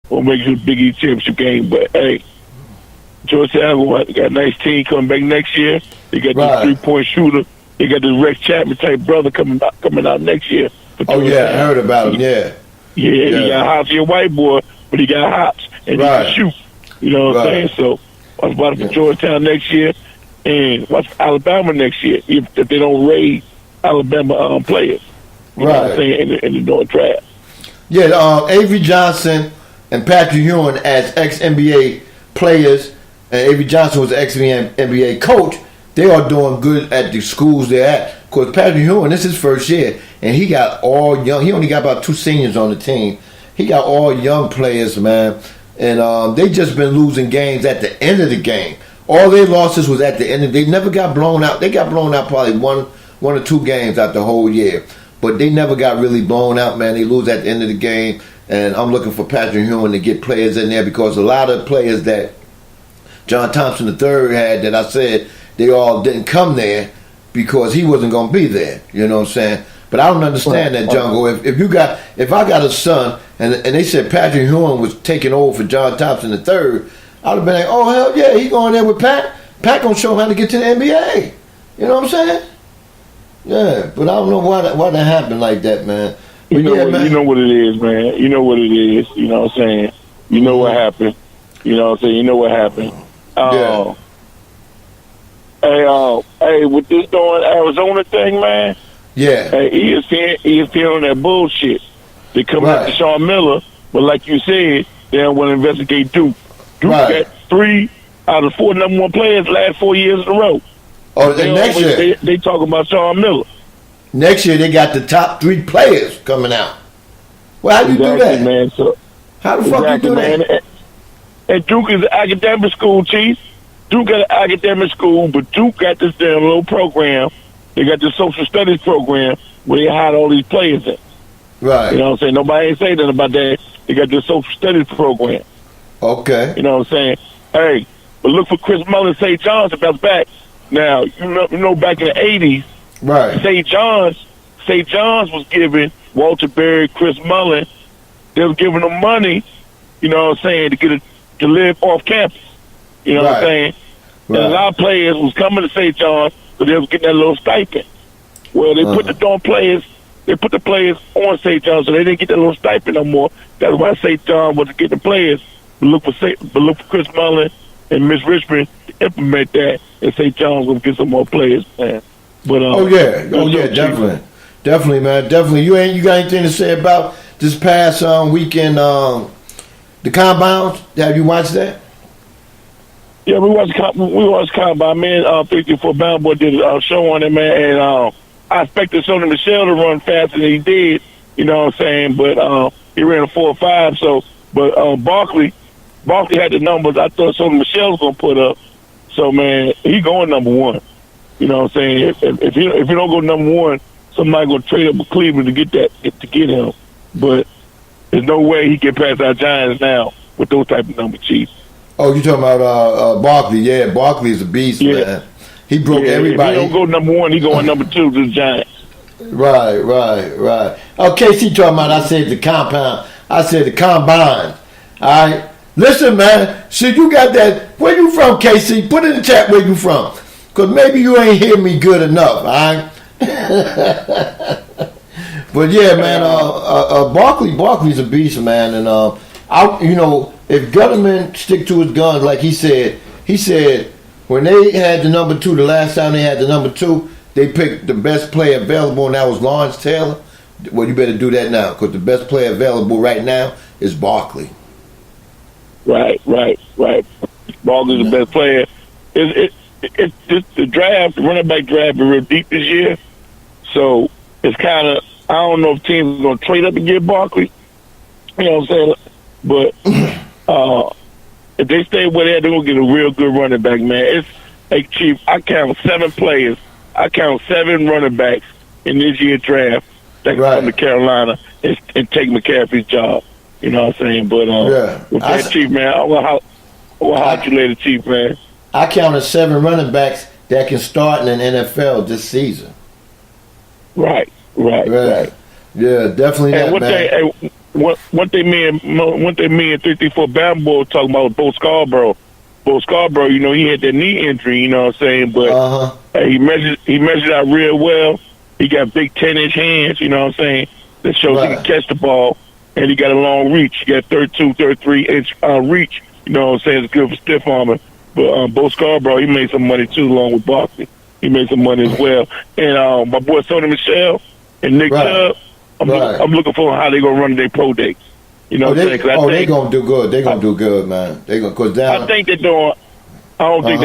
We'll make it a Big East championship game. But hey, Georgetown got a nice team coming back next year. They got this 3-point shooter. They got this Rex Chapman type brother coming out next year. Oh yeah, I heard about him. Yeah, he got hops. He a white boy, but he got hops and he can shoot. You know what I'm saying? So watch about for Georgetown next year, and watch for Alabama next year if they don't raise Alabama players. You know what I'm saying in the North draft. Yeah, Avery Johnson and Patrick Ewing as ex-NBA players, and Avery Johnson was an ex-NBA coach. They are doing good at the schools they're at. Of course, Patrick Ewing, this is his first year, and he got all young. He only got about 2 seniors on the team. He got all young players, man. And they just been losing games at the end of the game. All their losses was at the end. They never got blown out. They got blown out probably one or 2 games out the whole year. But they never got really blown out, man. They lose at the end of the game. And I'm looking for Patrick Ewing to get players in there because a lot of players that John Thompson III had that I said they all didn't come there because he wasn't going to be there. You know what I'm saying? But I don't understand that, Jungle. If I got a son and they said Patrick Ewing was taking over for John Thompson III, I'd have been like, oh hell yeah, he going there with Pat. Pat gonna show him how to get to the NBA. You know what I'm saying? Yeah, but I don't know why that happened like that, man. You know what it is, man. You know what it is. You know what I'm saying? You know what happened. You know what I'm saying? You know what happened. Hey, with this doing Arizona thing, man. Yeah. Hey, ESPN on that bullshit. They come after Sean Miller, but like you said, they don't want to investigate Duke. Duke got 3 out of 4 number 1 players last 4 years in a row. Oh, and next year they talking about Sean Miller. Next year they got the top 3 players coming out. Well, how you do that, man? So how the fuck you do that? And Duke is an academic school, Chief. Duke got an academic school, but Duke got this damn little program. They got this social studies program where they hide all these players in. Right. You know what I'm saying? Nobody ain't saying nothing about that. They got this social studies program. Okay. You know what I'm saying? Hey, but look for Chris Mullin, St. John's to bounce back. Now, you know back in the 80s, right? St. John's was giving Walter Berry, Chris Mullin, they was giving them money, you know what I'm saying, to live off campus. You know what I'm saying? Right. And a lot of players was coming to St. John's, so they was getting that little stipend. Well, they put the players on St. John's, so they didn't get that little stipend no more. That's why St. John's was getting the players. But look for Chris Mullin and Miss Richmond to implement that, and St. John's will get some more players, man. But definitely, man, definitely. You got anything to say about this past weekend, the Combines? Have you watched that? Yeah, we watched Combine, man. 54 Bound Boy did a show on it, man, and I expected Sonny Michel to run faster than he did. You know what I'm saying? But he ran a 4.5. So, but Barkley had the numbers I thought Sonny Michel was gonna put up. So, man, he going number 1. You know what I'm saying? If he don't go number 1, somebody gonna trade up with Cleveland to get him. But there's no way he can pass our Giants now with those type of numbers, Chief. Oh, you talking about Barkley? Yeah, Barkley's a beast, man. He broke everybody. If he don't go number 1, he going number 2 to the Giants. Right. Oh, KC talking about, I said the compound. I said the Combine. All right. Listen, man. So you got that. Where you from, KC? Put in the chat where you from. Because maybe you ain't hear me good enough, all right? But yeah, man, Barkley's a beast, man. And, if Gutterman stick to his guns like he said when they had the number 2, the last time they had the number 2, they picked the best player available, and that was Lawrence Taylor. Well, you better do that now, because the best player available right now is Barkley. Right. Barkley's the best player. It's the draft, the running back draft is real deep this year. So it's kind of, I don't know if teams are going to trade up and get Barkley. You know what I'm saying? But if they stay where they're going to get a real good running back, man. Chief, I count 7 players. I count 7 running backs in this year's draft that can come to Carolina and take McCaffrey's job. You know what I'm saying? But with that, Chief, man, I will holler you later, Chief, man. I counted 7 running backs that can start in an NFL this season. Right. Yeah, definitely. And man. one thing me and 334 Bamboo talking about Bo Scarborough. Bo Scarborough, you know, he had that knee injury, you know what I'm saying? But hey, he measured out real well. He got big 10-inch hands, you know what I'm saying? That shows he can catch the ball, and he got a long reach. He got 32, 33-inch reach. You know what I'm saying? It's good for stiff armor. But Bo Scarborough, he made some money too, along with Barkley. He made some money as well. And my boy Sonny Michelle and Nick Chubb, I'm looking for how they gonna run their pro dates. You know what I'm saying? They gonna do good. They gonna do good, man. They gonna cause down. I think they're doing. I don't think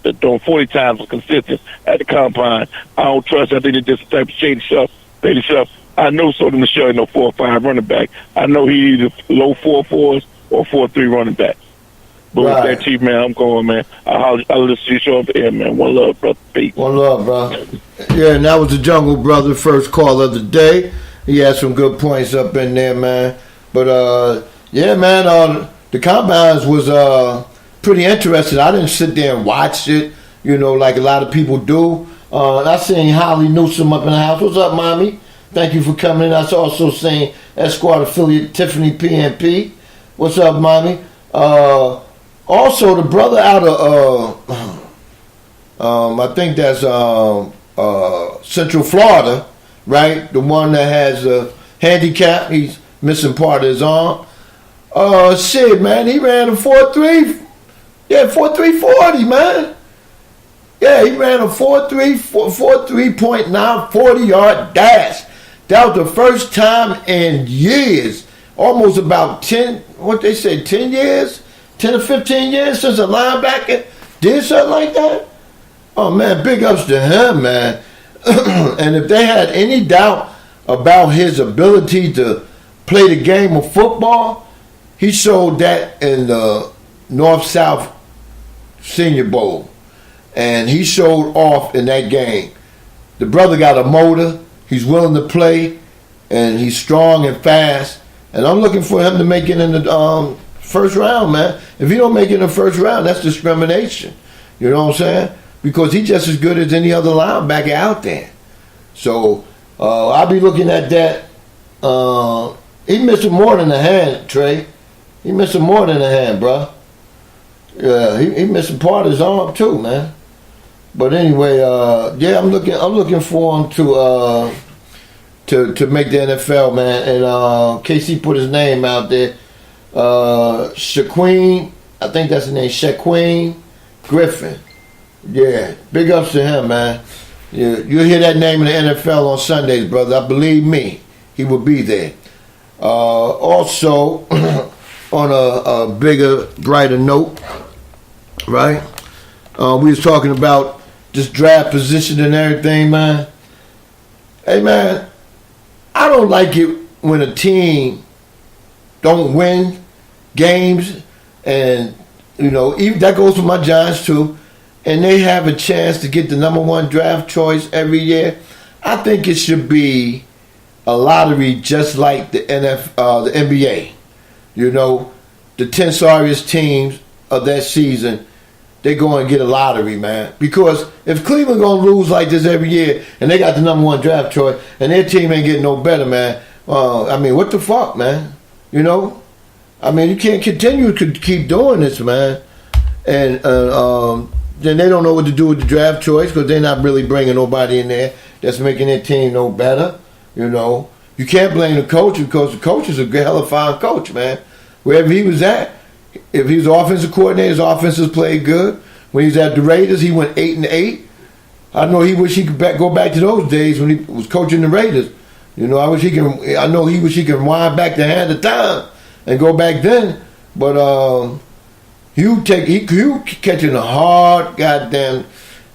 they're doing 40 times consistent at the combine. I don't trust. I think they're just the type of shady stuff. I know Sonny Michelle ain't no 4 or 5 running back. I know he either low 4.4s or 4.3 running back. But with that, Chief, man, I'm going, man. I'll listen to your show up there, man. One love, brother. Peace. One love, bro. Yeah, and that was the Jungle Brother, first call of the day. He had some good points up in there, man. But, yeah, man, the combines was pretty interesting. I didn't sit there and watch it, you know, like a lot of people do. I seen Holly Newsom up in the house. What's up, Mommy? Thank you for coming in. I also seen Esquire affiliate Tiffany PNP. What's up, Mommy? Also, the brother out of, I think that's Central Florida, right? The one that has a handicap. He's missing part of his arm. Shit, man, he ran a 4.3. Yeah, 4.340, man. Yeah, he ran a 4.3.9 40-yard dash. That was the first time in years, almost about 10, what they say, 10 years? 10 or 15 years since a linebacker did something like that? Oh, man, big ups to him, man. And if they had any doubt about his ability to play the game of football, he showed that in the North-South Senior Bowl. And he showed off in that game. The brother got a motor. He's willing to play. And he's strong and fast. And I'm looking for him to make it in the first round, man. If he don't make it in the first round, that's discrimination. You know what I'm saying? Because he's just as good as any other linebacker out there. So I'll be looking at that. He missing more than a hand, Trey. He missing more than a hand, bro. Yeah, he missing part of his arm too, man. But anyway, yeah, I'm looking for him to make the NFL, man. And KC put his name out there. Shaquem, I think that's his name, Shaquem Griffin. Yeah, big ups to him, man. You'll hear that name in the NFL on Sundays, brother. I believe me, he will be there. Also, on a bigger, brighter note, right? We was talking about this draft position and everything, man. Hey, man, I don't like it when a team don't win games, and you know, even that goes for my Giants too, and they have a chance to get the number 1 draft choice every year. I think it should be a lottery, just like the the NBA. You know, the 10 sorriest teams of that season, they go and get a lottery, man. Because if Cleveland gonna lose like this every year, and they got the number 1 draft choice, and their team ain't getting no better, man. I mean, what the fuck, man? You know? I mean, you can't continue to keep doing this, man. And then they don't know what to do with the draft choice because they're not really bringing nobody in there that's making their team no better. You know, you can't blame the coach because the coach is a hella fine coach, man. Wherever he was at, if he was offensive coordinator, his offenses played good. When he was at the Raiders, he went 8-8. I know he wish he could go back to those days when he was coaching the Raiders. You know, I wish he could wind back the hand of time and go back then. But Hugh catching a hard goddamn.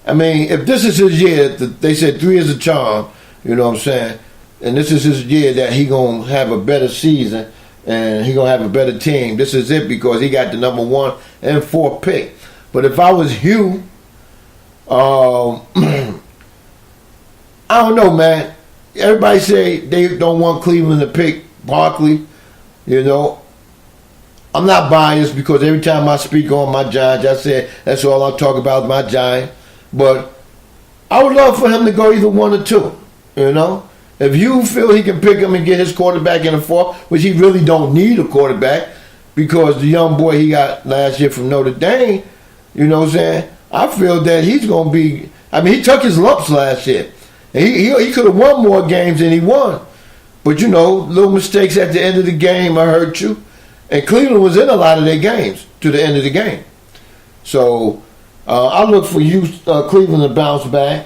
I mean, if this is his year, they said 3 is a charm. You know what I'm saying? And this is his year that he gonna have a better season and he gonna have a better team. This is it because he got the number 1 and 4 pick. But if I was Hugh, I don't know, man. Everybody say they don't want Cleveland to pick Barkley. You know, I'm not biased because every time I speak on my Giants, I say that's all I talk about is my Giants. But I would love for him to go either 1 or 2. You know, If you feel he can pick him and get his quarterback in the fourth, which he really don't need a quarterback because the young boy he got last year from Notre Dame, you know what I'm saying? I feel that he's going to be. I mean, he took his lumps last year. And he could have won more games than he won. But, you know, little mistakes at the end of the game will hurt you. And Cleveland was in a lot of their games to the end of the game. So I look for you, Cleveland, to bounce back.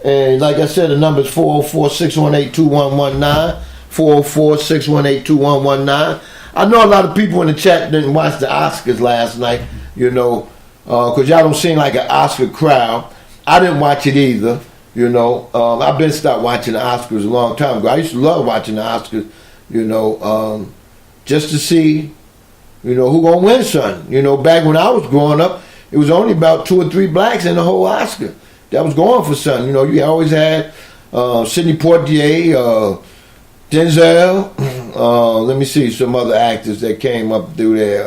And like I said, the number is 404-618-2119. 404-618-2119. I know a lot of people in the chat didn't watch the Oscars last night, you know, because y'all don't seem like an Oscar crowd. I didn't watch it either, you know. I've been stopped watching the Oscars a long time ago. I used to love watching the Oscars, you know, just to see, you know, who gonna win something. You know, back when I was growing up, it was only about 2 or 3 blacks in the whole Oscar that was going for something. You know, you always had Sidney Poitier, Denzel. Let me see some other actors that came up through there.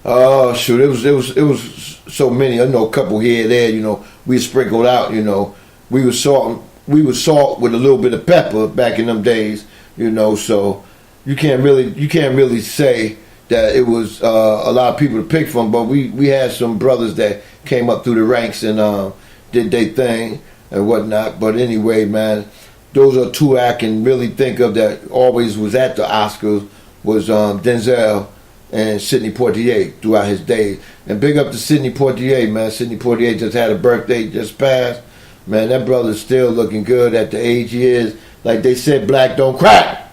Oh shoot, it was so many. I know a couple here and there. You know, we sprinkled out. You know, we were salt with a little bit of pepper back in them days. You know, so you can't really say that it was a lot of people to pick from. But we had some brothers that came up through the ranks and did their thing and whatnot. But anyway, man, those are 2 I can really think of that always was at the Oscars was Denzel and Sidney Poitier throughout his days. And big up to Sidney Poitier, man. Sidney Poitier just had a birthday just passed. Man, that brother's still looking good at the age he is. Like they said, black don't crack.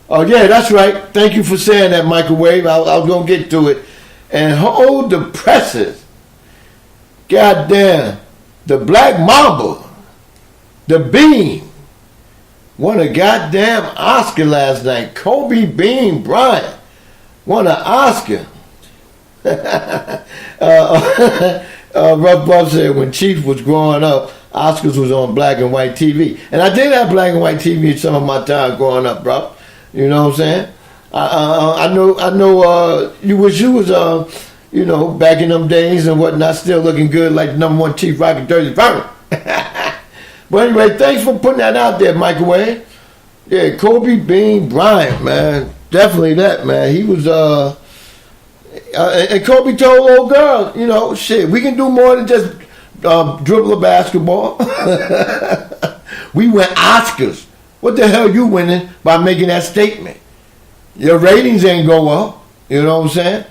Oh, yeah, that's right. Thank you for saying that, Microwave. I was going to get to it. And hold the presses. Goddamn. The Black Mamba. The Beam. Won a goddamn Oscar last night. Kobe Bean Bryant won an Oscar. Rough Buff said when Chief was growing up, Oscars was on black and white TV. And I did have black and white TV some of my time growing up, bro. You know what I'm saying? I know. You was you know, back in them days and whatnot, still looking good like the #1 Chief Rocky Dirty Burner. But anyway, thanks for putting that out there, Microwave. Yeah, Kobe Bean Bryant, man, definitely that, man. He was and Kobe told old girl, you know, shit, we can do more than just dribble a basketball. We win Oscars. What the hell you winning by making that statement? Your ratings ain't go up. You know what I'm saying?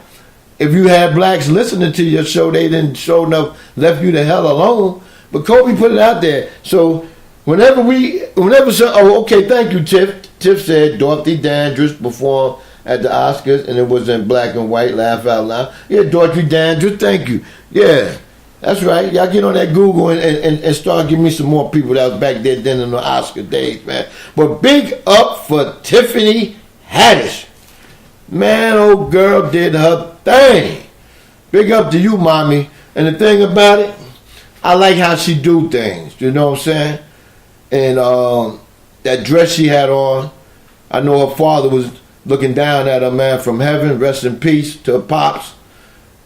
If you had blacks listening to your show, they didn't show enough, left you the hell alone. But Kobe put it out there. So whenever okay, thank you, Tiff. Tiff said Dorothy Dandridge performed at the Oscars and it was in black and white, laugh out loud. Yeah, Dorothy Dandridge, thank you. Yeah. That's right. Y'all get on that Google and start giving me some more people that was back there then in the Oscar days, man. But big up for Tiffany Haddish. Man, old girl did her thing. Big up to you, mommy. And the thing about it, I like how she do things. You know what I'm saying? And that dress she had on, I know her father was looking down at her, man, from heaven. Rest in peace to her pops.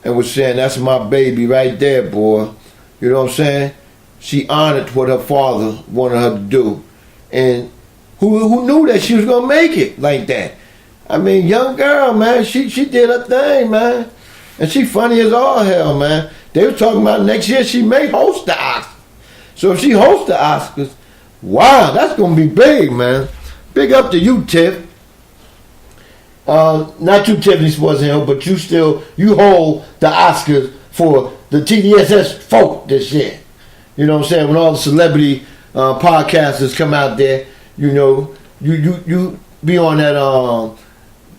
And was saying, that's my baby right there, boy. You know what I'm saying? She honored what her father wanted her to do. And who knew that she was going to make it like that? I mean, young girl, man, she did her thing, man. And she funny as all hell, man. They were talking about next year she may host the Oscars. So if she hosts the Oscars, wow, that's going to be big, man. Big up to you, Tiff. Not you, Tiffany Sports Hill, but you hold the Oscars for the TDSS folk this year. You know what I'm saying? When all the celebrity podcasters come out there, you know, you be on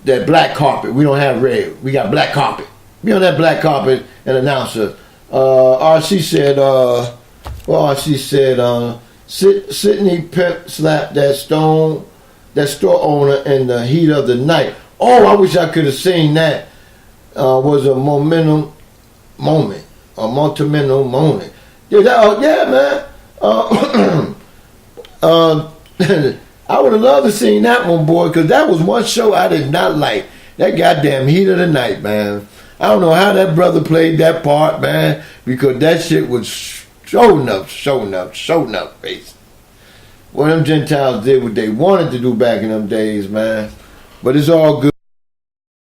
that black carpet. We don't have red. We got black carpet. Be on that black carpet and announce her. RC said, Sydney Pep slapped that store owner in the heat of the night. Oh, I wish I could have seen that. Was a momentum moment. A monumental moment. Yeah, man. I would have loved to seen that one, boy, because that was one show I did not like. That goddamn heat of the night, man. I don't know how that brother played that part, man, because that shit was showing up, face. Well, them Gentiles did what they wanted to do back in them days, man. But it's all good.